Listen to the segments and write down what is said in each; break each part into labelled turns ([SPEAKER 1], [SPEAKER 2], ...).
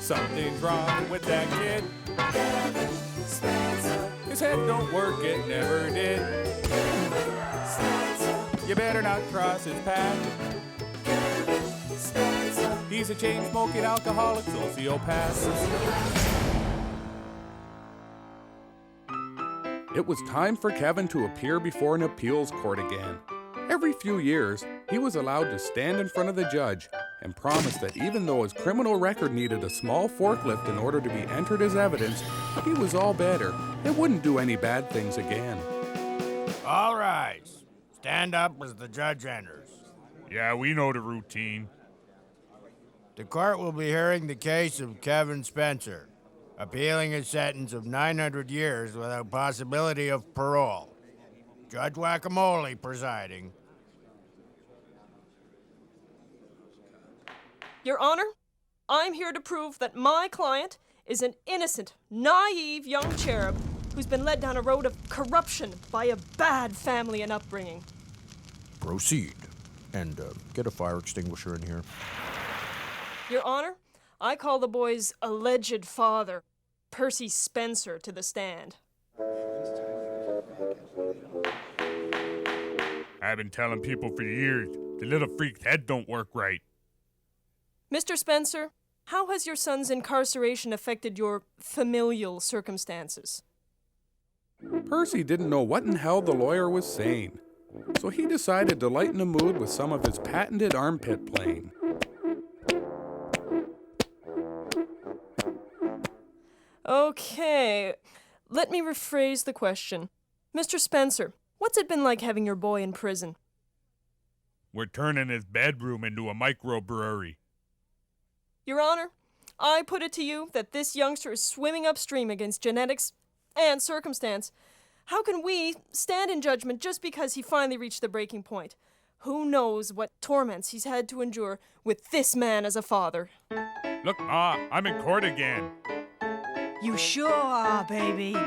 [SPEAKER 1] Something's wrong with that kid. His head don't work, it never did. You better not cross his path. He's a chain-smoking alcoholic sociopath. It was time for Kevin to appear before an appeals court again. Every few years, he was allowed to stand in front of the judge and promise that even though his criminal record needed a small forklift in order to be entered as evidence, he was all better and wouldn't do any bad things again.
[SPEAKER 2] All rise. Stand up as the judge enters.
[SPEAKER 3] Yeah, we know the routine.
[SPEAKER 2] The court will be hearing the case of Kevin Spencer, appealing his sentence of 900 years without possibility of parole. Judge Whack-A-Mole presiding.
[SPEAKER 4] Your Honor, I'm here to prove that my client is an innocent, naive young cherub who's been led down a road of corruption by a bad family and upbringing.
[SPEAKER 2] Proceed. And get a fire extinguisher in here.
[SPEAKER 4] Your Honor, I call the boy's alleged father, Percy Spencer, to the stand.
[SPEAKER 3] I've been telling people for years, the little freak's head don't work right.
[SPEAKER 4] Mr. Spencer, how has your son's incarceration affected your familial circumstances?
[SPEAKER 1] Percy didn't know what in hell the lawyer was saying, so he decided to lighten the mood with some of his patented armpit playing.
[SPEAKER 4] Okay, let me rephrase the question. Mr. Spencer, what's it been like having your boy in prison?
[SPEAKER 3] We're turning his bedroom into a microbrewery.
[SPEAKER 4] Your Honor, I put it to you that this youngster is swimming upstream against genetics and circumstance. How can we stand in judgment just because he finally reached the breaking point? Who knows what torments he's had to endure with this man as a father?
[SPEAKER 3] Look, Ma, I'm in court again.
[SPEAKER 5] You sure are, baby.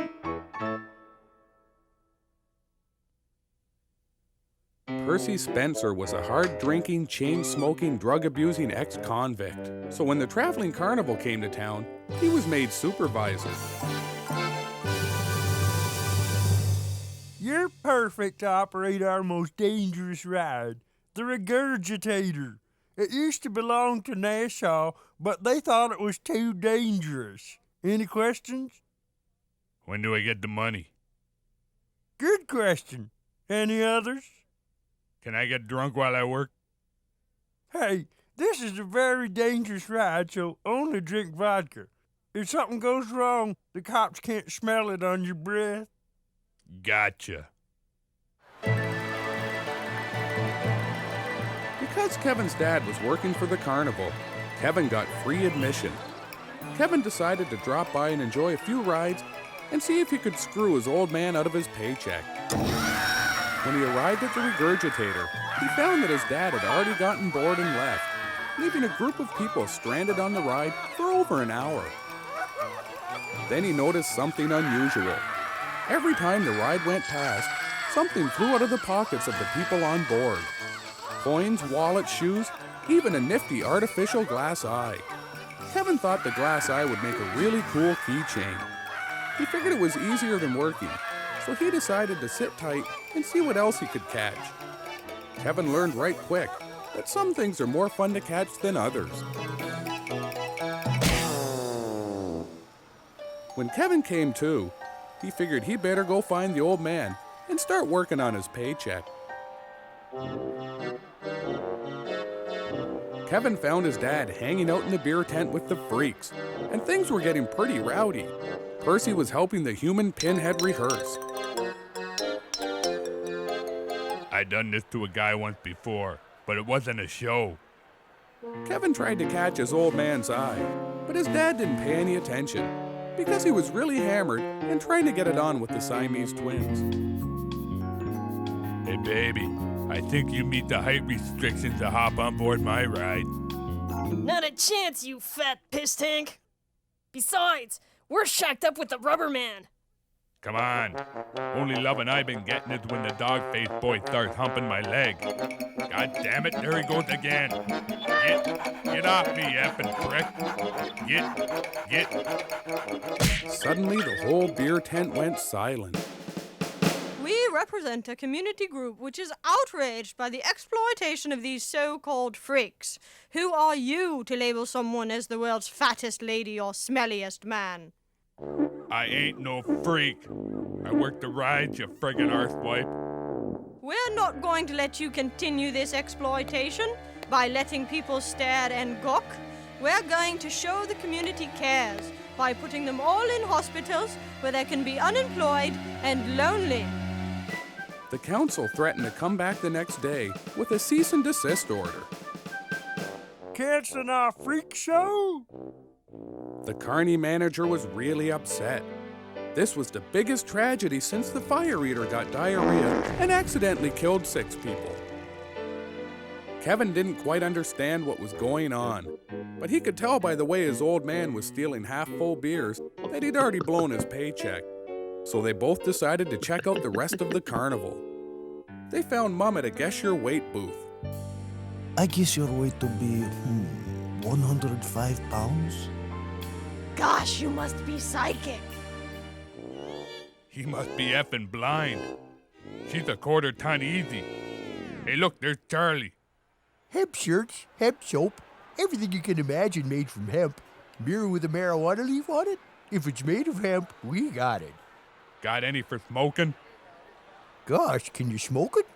[SPEAKER 1] Percy Spencer was a hard-drinking, chain-smoking, drug-abusing ex-convict. So when the traveling carnival came to town, he was made supervisor.
[SPEAKER 6] You're perfect to operate our most dangerous ride, the Regurgitator. It used to belong to Nassau, but they thought it was too dangerous. Any questions?
[SPEAKER 3] When do I get the money?
[SPEAKER 6] Good question. Any others?
[SPEAKER 3] Can I get drunk while I work?
[SPEAKER 6] Hey, this is a very dangerous ride, so only drink vodka. If something goes wrong, the cops can't smell it on your breath.
[SPEAKER 3] Gotcha.
[SPEAKER 1] Because Kevin's dad was working for the carnival, Kevin got free admission. Kevin decided to drop by and enjoy a few rides and see if he could screw his old man out of his paycheck. When he arrived at the Regurgitator, he found that his dad had already gotten bored and left, leaving a group of people stranded on the ride for over an hour. Then he noticed something unusual. Every time the ride went past, something flew out of the pockets of the people on board. Coins, wallets, shoes, even a nifty artificial glass eye. Kevin thought the glass eye would make a really cool keychain. He figured it was easier than working, so he decided to sit tight and see what else he could catch. Kevin learned right quick that some things are more fun to catch than others. When Kevin came to, he figured he better go find the old man and start working on his paycheck. Kevin found his dad hanging out in the beer tent with the freaks, and things were getting pretty rowdy. Percy was helping the human pinhead rehearse.
[SPEAKER 3] I done this to a guy once before, but it wasn't a show.
[SPEAKER 1] Kevin tried to catch his old man's eye, but his dad didn't pay any attention because he was really hammered and trying to get it on with the Siamese twins.
[SPEAKER 3] Hey, baby, I think you meet the height restrictions to hop on board my ride.
[SPEAKER 4] Not a chance, you fat piss tank. Besides, we're shacked up with the rubber man.
[SPEAKER 3] Come on. Only lovin' I've been getting is when the dog-faced boy starts humping my leg. God damn it, there he goes again. Get off me, effing prick. Get.
[SPEAKER 1] Suddenly, the whole beer tent went silent.
[SPEAKER 5] We represent a community group which is outraged by the exploitation of these so-called freaks. Who are you to label someone as the world's fattest lady or smelliest man?
[SPEAKER 3] I ain't no freak. I work the rides, you friggin' arsewipe.
[SPEAKER 5] We're not going to let you continue this exploitation by letting people stare and gawk. We're going to show the community cares by putting them all in hospitals where they can be unemployed and lonely.
[SPEAKER 1] The council threatened to come back the next day with a cease and desist order.
[SPEAKER 6] Canceling our freak show?
[SPEAKER 1] The carny manager was really upset. This was the biggest tragedy since the fire eater got diarrhea and accidentally killed 6 people. Kevin didn't quite understand what was going on, but he could tell by the way his old man was stealing half-full beers that he'd already blown his paycheck. So they both decided to check out the rest of the carnival. They found Mum at a Guess Your Weight booth.
[SPEAKER 7] I guess your weight to be 105 pounds.
[SPEAKER 5] Gosh, you must be psychic.
[SPEAKER 3] He must be effing blind. She's a quarter ton easy. Hey, look, there's Charlie.
[SPEAKER 8] Hemp shirts, hemp soap, everything you can imagine made from hemp. Mirror with a marijuana leaf on it? If it's made of hemp, we got it.
[SPEAKER 3] Got any for smoking?
[SPEAKER 8] Gosh, can you smoke it?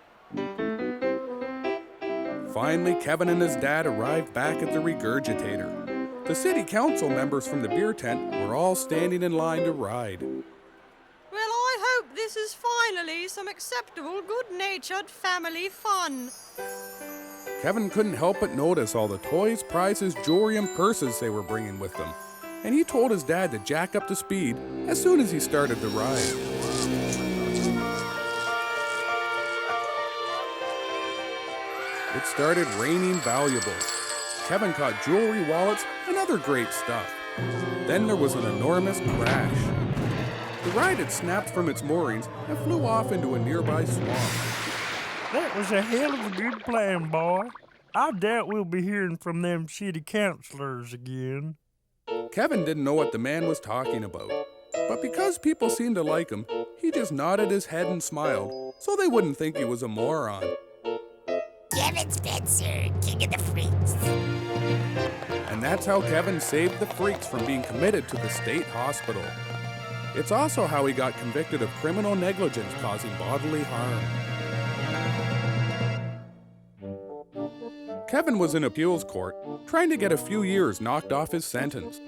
[SPEAKER 1] Finally, Kevin and his dad arrived back at the regurgitator. The city council members from the beer tent were all standing in line to ride.
[SPEAKER 5] Well, I hope this is finally some acceptable, good-natured family fun.
[SPEAKER 1] Kevin couldn't help but notice all the toys, prizes, jewelry, and purses they were bringing with them, and he told his dad to jack up the speed as soon as he started the ride. It started raining valuables. Kevin caught jewelry, wallets, and other great stuff. Then there was an enormous crash. The ride had snapped from its moorings and flew off into a nearby swamp.
[SPEAKER 6] That was a hell of a good plan, boy. I doubt we'll be hearing from them city councilors again.
[SPEAKER 1] Kevin didn't know what the man was talking about, but because people seemed to like him, he just nodded his head and smiled so they wouldn't think he was a moron.
[SPEAKER 9] Kevin Spencer, king of the freaks.
[SPEAKER 1] And that's how Kevin saved the freaks from being committed to the state hospital. It's also how he got convicted of criminal negligence causing bodily harm. Kevin was in appeals court, trying to get a few years knocked off his sentence.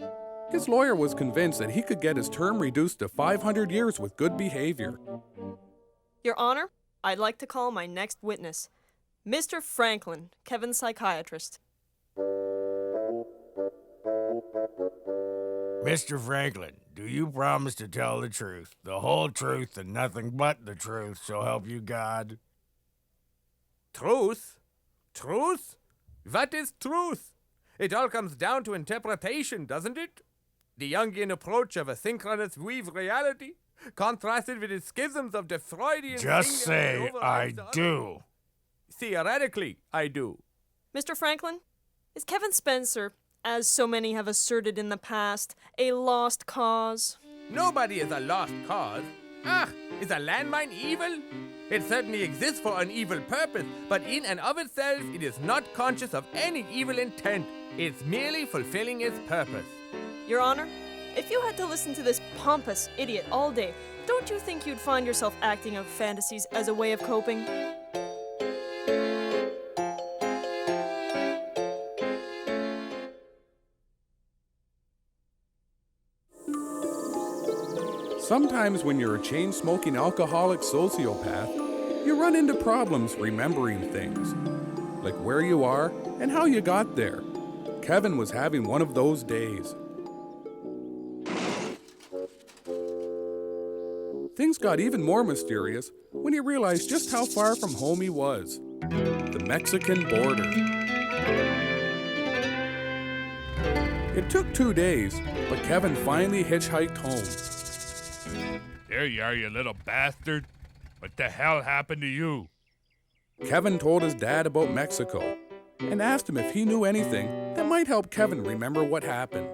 [SPEAKER 1] His lawyer was convinced that he could get his term reduced to 500 years with good behavior.
[SPEAKER 4] Your Honor, I'd like to call my next witness, Mr. Franklin, Kevin's psychiatrist.
[SPEAKER 2] Mr. Franklin, do you promise to tell the truth, the whole truth, and nothing but the truth, so help you God?
[SPEAKER 10] Truth? Truth? What is truth? It all comes down to interpretation, doesn't it? The Jungian approach of a synchronous weave reality, contrasted with the schisms of the Freudian...
[SPEAKER 2] Just say, I do.
[SPEAKER 10] Theoretically, I do.
[SPEAKER 4] Mr. Franklin, is Kevin Spencer, as so many have asserted in the past, a lost cause?
[SPEAKER 10] Nobody is a lost cause. Is a landmine evil? It certainly exists for an evil purpose, but in and of itself, it is not conscious of any evil intent. It's merely fulfilling its purpose.
[SPEAKER 4] Your Honor, if you had to listen to this pompous idiot all day, don't you think you'd find yourself acting out fantasies as a way of coping?
[SPEAKER 1] Sometimes when you're a chain-smoking alcoholic sociopath, you run into problems remembering things, like where you are and how you got there. Kevin was having one of those days. Things got even more mysterious when he realized just how far from home he was. The Mexican border. It took 2 days, but Kevin finally hitchhiked home.
[SPEAKER 3] There you are, you little bastard. What the hell happened to you?
[SPEAKER 1] Kevin told his dad about Mexico and asked him if he knew anything that might help Kevin remember what happened.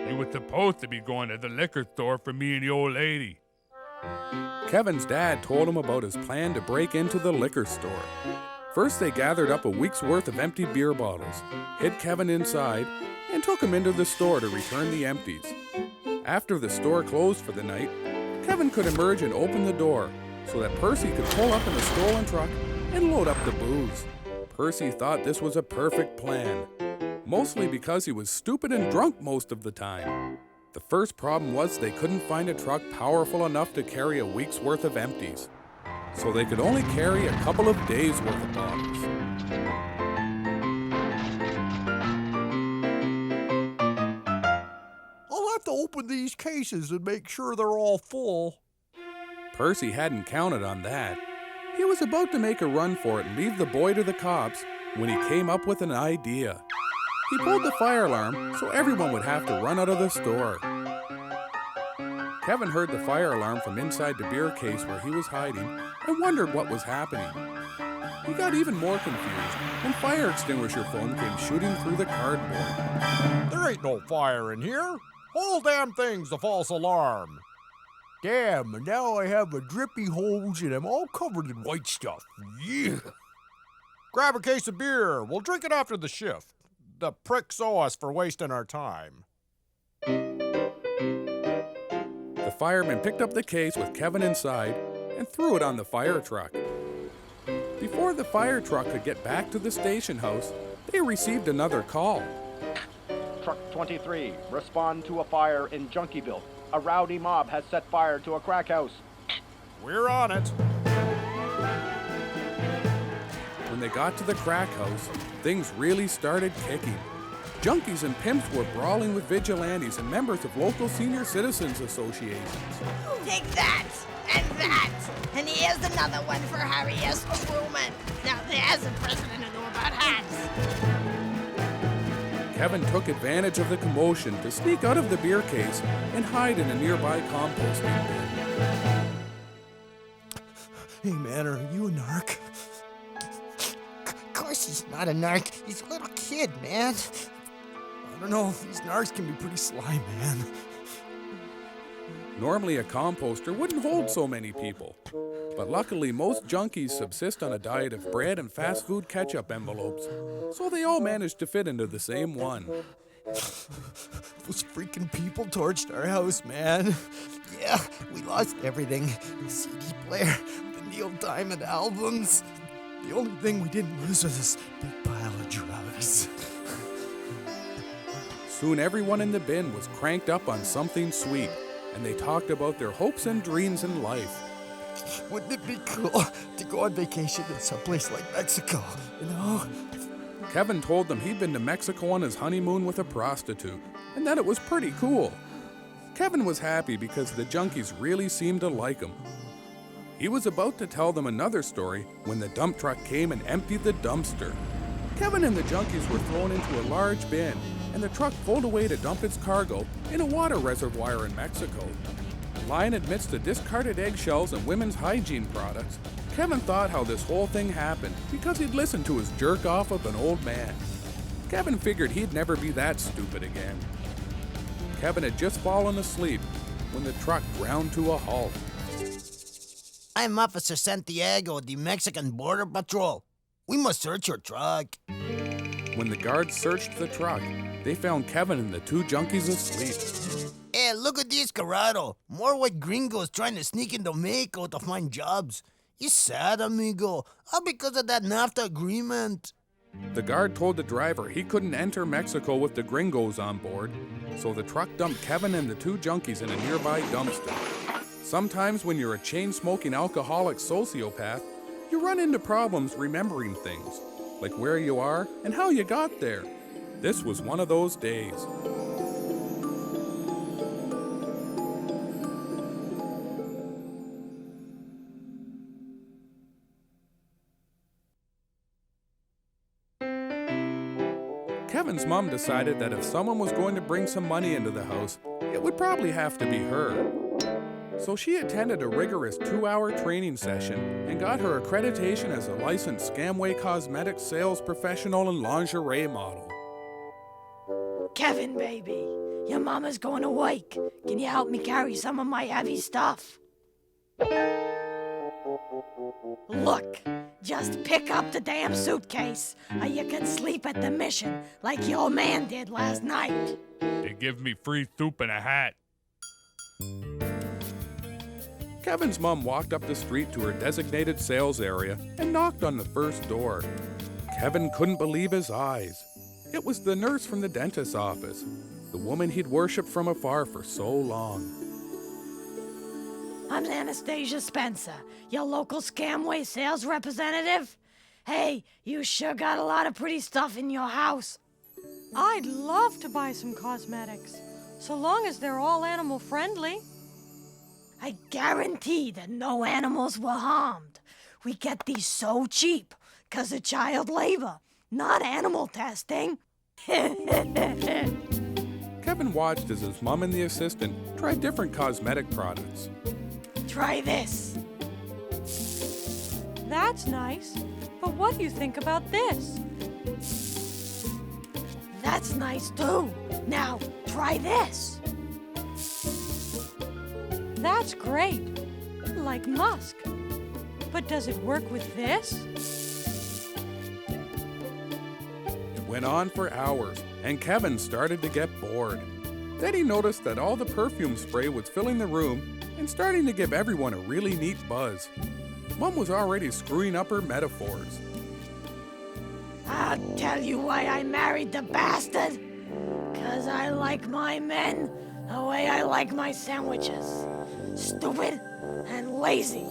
[SPEAKER 3] You were supposed to be going to the liquor store for me and the old lady.
[SPEAKER 1] Kevin's dad told him about his plan to break into the liquor store. First, they gathered up a week's worth of empty beer bottles, hid Kevin inside, and took him into the store to return the empties. After the store closed for the night, Kevin could emerge and open the door so that Percy could pull up in the stolen truck and load up the booze. Percy thought this was a perfect plan, mostly because he was stupid and drunk most of the time. The first problem was they couldn't find a truck powerful enough to carry a week's worth of empties, so they could only carry a couple of days' worth of bottles.
[SPEAKER 8] I'll have to open these cases and make sure they're all full.
[SPEAKER 1] Percy hadn't counted on that. He was about to make a run for it and leave the boy to the cops when he came up with an idea. He pulled the fire alarm so everyone would have to run out of the store. Kevin heard the fire alarm from inside the beer case where he was hiding and wondered what was happening. He got even more confused when fire extinguisher foam came shooting through the cardboard.
[SPEAKER 2] There ain't no fire in here. Whole damn thing's a false alarm.
[SPEAKER 8] Damn, and now I have a drippy hose and I'm all covered in white stuff. Yeah.
[SPEAKER 2] Grab a case of beer. We'll drink it after the shift. The pricks owe us for wasting our time.
[SPEAKER 1] The fireman picked up the case with Kevin inside and threw it on the fire truck. Before the fire truck could get back to the station house, they received another call.
[SPEAKER 11] Truck 23, respond to a fire in Junkieville. A rowdy mob has set fire to a crack house.
[SPEAKER 2] We're on it.
[SPEAKER 1] When they got to the crack house, things really started kicking. Junkies and pimps were brawling with vigilantes and members of local senior citizens associations.
[SPEAKER 9] Take that, and that, and here's another one for Harry S. Truman. Now there's a president who knew about hats.
[SPEAKER 1] Kevin took advantage of the commotion to sneak out of the beer case and hide in a nearby composting bin.
[SPEAKER 7] Hey, man, are you a narc?
[SPEAKER 8] Of course he's not a narc. He's a little kid, man.
[SPEAKER 7] I don't know. These narcs can be pretty sly, man.
[SPEAKER 1] Normally, a composter wouldn't hold so many people. But luckily, most junkies subsist on a diet of bread and fast food ketchup envelopes, so they all managed to fit into the same one.
[SPEAKER 7] Those freaking people torched our house, man. Yeah, we lost everything. The CD player, the Neil Diamond albums. The only thing we didn't lose was this big pile of drugs.
[SPEAKER 1] Soon everyone in the bin was cranked up on something sweet, and they talked about their hopes and dreams in life.
[SPEAKER 7] Wouldn't it be cool to go on vacation in someplace like Mexico, you know?
[SPEAKER 1] Kevin told them he'd been to Mexico on his honeymoon with a prostitute, and that it was pretty cool. Kevin was happy because the junkies really seemed to like him. He was about to tell them another story when the dump truck came and emptied the dumpster. Kevin and the junkies were thrown into a large bin, and the truck pulled away to dump its cargo in a water reservoir in Mexico. Lying amidst the discarded eggshells and women's hygiene products, Kevin thought how this whole thing happened because he'd listened to his jerk-off of an old man. Kevin figured he'd never be that stupid again. Kevin had just fallen asleep when the truck ground to a halt.
[SPEAKER 7] I'm Officer Santiago, the Mexican Border Patrol. We must search your truck.
[SPEAKER 1] When the guards searched the truck, they found Kevin and the two junkies asleep.
[SPEAKER 7] Hey, look at this, Corrado. More white gringos trying to sneak into Mexico to find jobs. It's sad, amigo. All because of that NAFTA agreement.
[SPEAKER 1] The guard told the driver he couldn't enter Mexico with the gringos on board, so the truck dumped Kevin and the two junkies in a nearby dumpster. Sometimes when you're a chain-smoking alcoholic sociopath, you run into problems remembering things, like where you are and how you got there. This was one of those days. Kevin's mom decided that if someone was going to bring some money into the house, it would probably have to be her. So she attended a rigorous 2-hour training session and got her accreditation as a licensed Scamway cosmetic sales professional and lingerie model.
[SPEAKER 9] Kevin, baby, your mama's going to work. Can you help me carry some of my heavy stuff? Look, just pick up the damn suitcase, or you can sleep at the mission like your man did last night.
[SPEAKER 3] They give me free soup and a hat.
[SPEAKER 1] Kevin's mom walked up the street to her designated sales area and knocked on the first door. Kevin couldn't believe his eyes. It was the nurse from the dentist's office, the woman he'd worshipped from afar for so long.
[SPEAKER 9] I'm Anastasia Spencer, your local Scamway sales representative. Hey, you sure got a lot of pretty stuff in your house.
[SPEAKER 5] I'd love to buy some cosmetics, so long as they're all animal friendly.
[SPEAKER 9] I guarantee that no animals were harmed. We get these so cheap, 'cause of child labor, not animal testing.
[SPEAKER 1] Kevin watched as his mom and the assistant tried different cosmetic products.
[SPEAKER 9] Try this.
[SPEAKER 5] That's nice, but what do you think about this?
[SPEAKER 9] That's nice too. Now, try this.
[SPEAKER 5] That's great, like musk. But does it work with this?
[SPEAKER 1] It went on for hours, and Kevin started to get bored. Then he noticed that all the perfume spray was filling the room and starting to give everyone a really neat buzz. Mom was already screwing up her metaphors.
[SPEAKER 9] I'll tell you why I married the bastard. 'Cause I like my men the way I like my sandwiches. Stupid and lazy.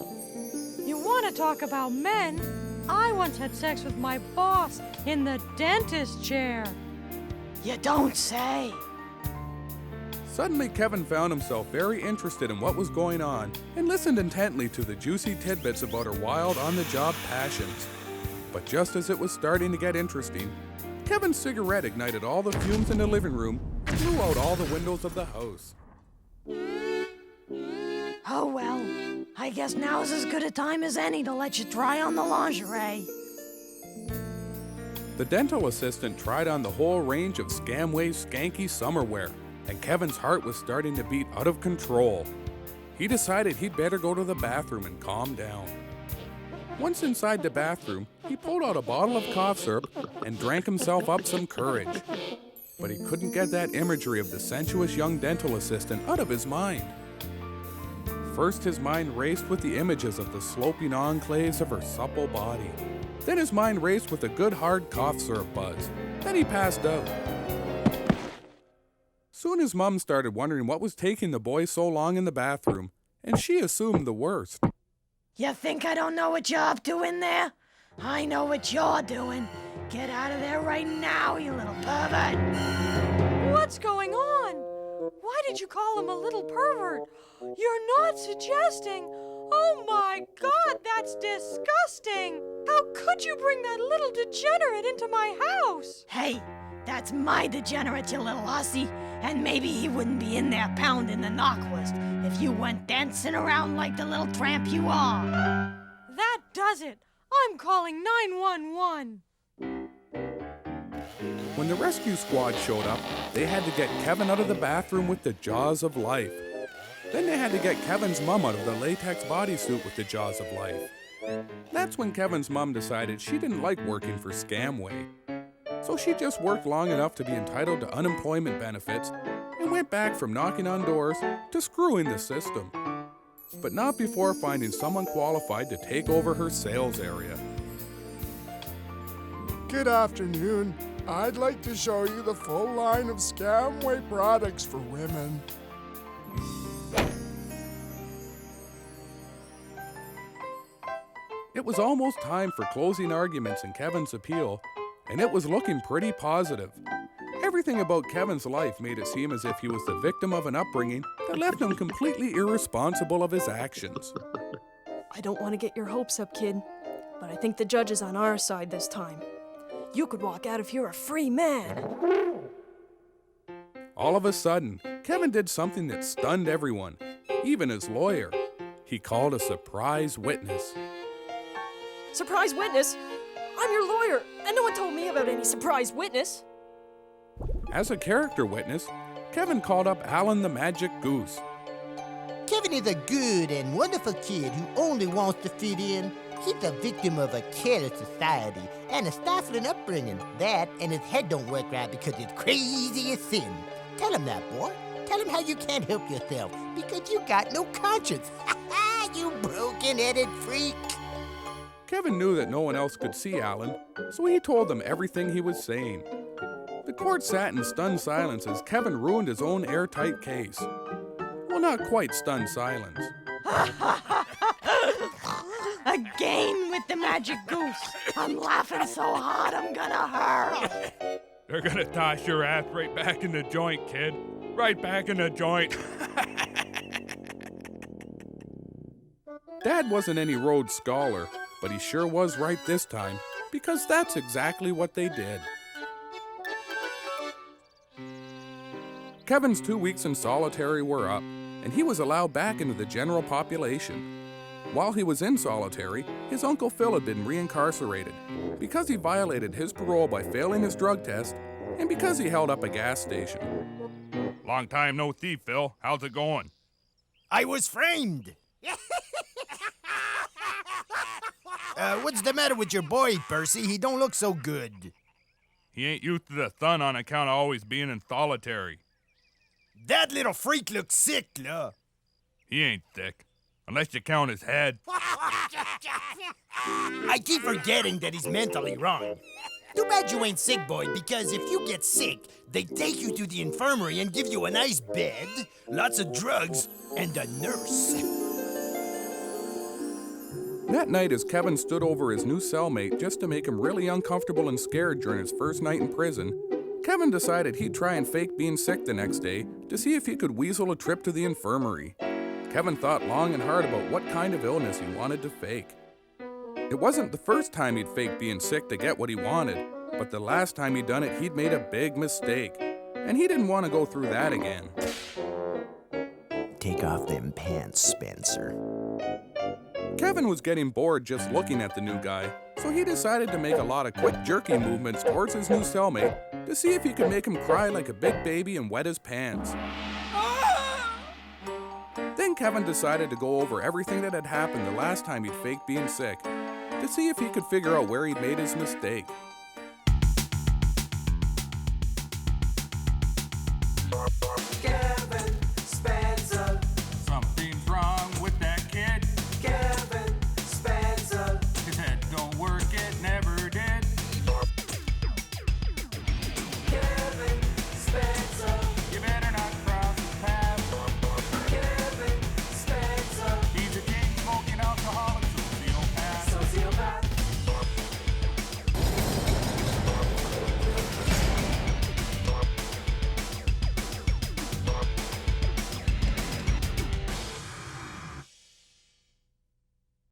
[SPEAKER 5] You want to talk about men? I once had sex with my boss in the dentist chair.
[SPEAKER 9] You don't say.
[SPEAKER 1] Suddenly, Kevin found himself very interested in what was going on and listened intently to the juicy tidbits about her wild, on-the-job passions. But just as it was starting to get interesting, Kevin's cigarette ignited all the fumes in the living room and blew out all the windows of the house.
[SPEAKER 9] Oh well, I guess now's as good a time as any to let you try on the lingerie.
[SPEAKER 1] The dental assistant tried on the whole range of Scamway's skanky summerwear, and Kevin's heart was starting to beat out of control. He decided he'd better go to the bathroom and calm down. Once inside the bathroom, he pulled out a bottle of cough syrup and drank himself up some courage. But he couldn't get that imagery of the sensuous young dental assistant out of his mind. First, his mind raced with the images of the sloping enclaves of her supple body. Then his mind raced with a good hard cough syrup buzz. Then he passed out. Soon his mom started wondering what was taking the boy so long in the bathroom, and she assumed the worst.
[SPEAKER 9] You think I don't know what you're up to in there? I know what you're doing. Get out of there right now, you little pervert.
[SPEAKER 5] What's going on? Why did you call him a little pervert? You're not suggesting. Oh my God, that's disgusting. How could you bring that little degenerate into my house?
[SPEAKER 9] Hey, that's my degenerate, you little hussy. And maybe he wouldn't be in there pounding the knockwurst if you went dancing around like the little tramp you are.
[SPEAKER 5] That does it. I'm calling 911.
[SPEAKER 1] When the rescue squad showed up, they had to get Kevin out of the bathroom with the jaws of life. Then they had to get Kevin's mom out of the latex bodysuit with the jaws of life. That's when Kevin's mom decided she didn't like working for Scamway. So she just worked long enough to be entitled to unemployment benefits and went back from knocking on doors to screwing the system. But not before finding someone qualified to take over her sales area.
[SPEAKER 12] Good afternoon. I'd like to show you the full line of Scamway products for women.
[SPEAKER 1] It was almost time for closing arguments in Kevin's appeal, and it was looking pretty positive. Everything about Kevin's life made it seem as if he was the victim of an upbringing that left him completely irresponsible of his actions.
[SPEAKER 4] I don't want to get your hopes up, kid, but I think the judge is on our side this time. You could walk out of here a free man.
[SPEAKER 1] All of a sudden, Kevin did something that stunned everyone. even his lawyer. He called a surprise witness.
[SPEAKER 4] Surprise witness? I'm your lawyer, and no one told me about any surprise witness.
[SPEAKER 1] As a character witness, Kevin called up Allen The Magic Goose.
[SPEAKER 8] Kevin is a good and wonderful kid who only wants to fit in. He's a victim of a careless society and a stifling upbringing. That and his head don't work right because it's crazy as sin. Tell him that, boy. Tell him how you can't help yourself because you got no conscience. You broken-headed freak.
[SPEAKER 1] Kevin knew that no one else could see Allen, so he told them everything he was saying. The court sat in stunned silence as Kevin ruined his own airtight case. Well, not quite stunned silence.
[SPEAKER 9] Again with the magic goose. I'm laughing so hard I'm gonna hurl.
[SPEAKER 3] They're gonna toss your ass right back in the joint, kid. Right back in the joint.
[SPEAKER 1] Dad wasn't any Rhodes Scholar, but he sure was right this time, because that's exactly what they did. Kevin's 2 weeks in solitary were up, and he was allowed back into the general population. While he was in solitary, his Uncle Phil had been reincarcerated because he violated his parole by failing his drug test and because he held up a gas station.
[SPEAKER 3] Long time no see, Phil. How's it going?
[SPEAKER 2] I was framed. What's the matter with your boy, Percy? He don't look so good.
[SPEAKER 3] He ain't used to the sun on account of always being in solitary.
[SPEAKER 2] That little freak looks sick, lah.
[SPEAKER 3] He ain't sick, unless you count his head.
[SPEAKER 2] I keep forgetting that he's mentally wrong. Too bad you ain't sick, boy, because if you get sick, they take you to the infirmary and give you a nice bed, lots of drugs, and a nurse.
[SPEAKER 1] That night, as Kevin stood over his new cellmate just to make him really uncomfortable and scared during his first night in prison, Kevin decided he'd try and fake being sick the next day to see if he could weasel a trip to the infirmary. Kevin thought long and hard about what kind of illness he wanted to fake. It wasn't the first time he'd faked being sick to get what he wanted, but the last time he'd done it, he'd made a big mistake, and he didn't want to go through that again.
[SPEAKER 7] Take off them pants, Spencer.
[SPEAKER 1] Kevin was getting bored just looking at the new guy, so he decided to make a lot of quick jerky movements towards his new cellmate to see if he could make him cry like a big baby and wet his pants. Then Kevin decided to go over everything that had happened the last time he'd faked being sick to see if he could figure out where he'd made his mistake.